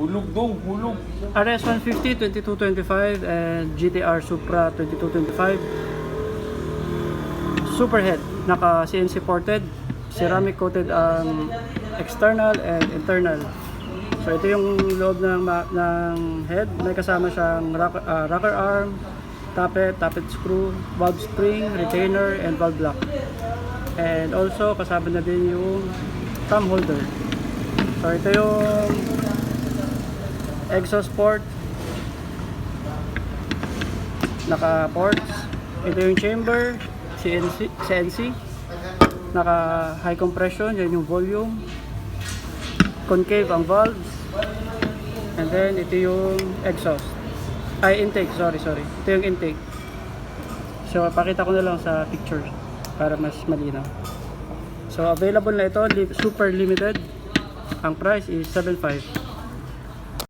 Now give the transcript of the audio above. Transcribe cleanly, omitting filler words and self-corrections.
Hulog dong, hulog. RS 150 2225 and GTR Supra 2225. Superhead, naka CNC ported, ceramic coated ang external and internal. So ito yung loob ng head, may kasama siyang rocker arm, tappet screw, valve spring, retainer, and valve block. And also kasama na din yung thumb holder. So ito yung exhaust port, naka ports. Ito yung chamber, CNC, naka high compression, yan yung volume, concave ang valves, and then ito yung exhaust, intake, sorry, ito yung intake. So pakita ko na lang sa picture para mas malinaw. So available na ito, super limited. Ang price is 7.5.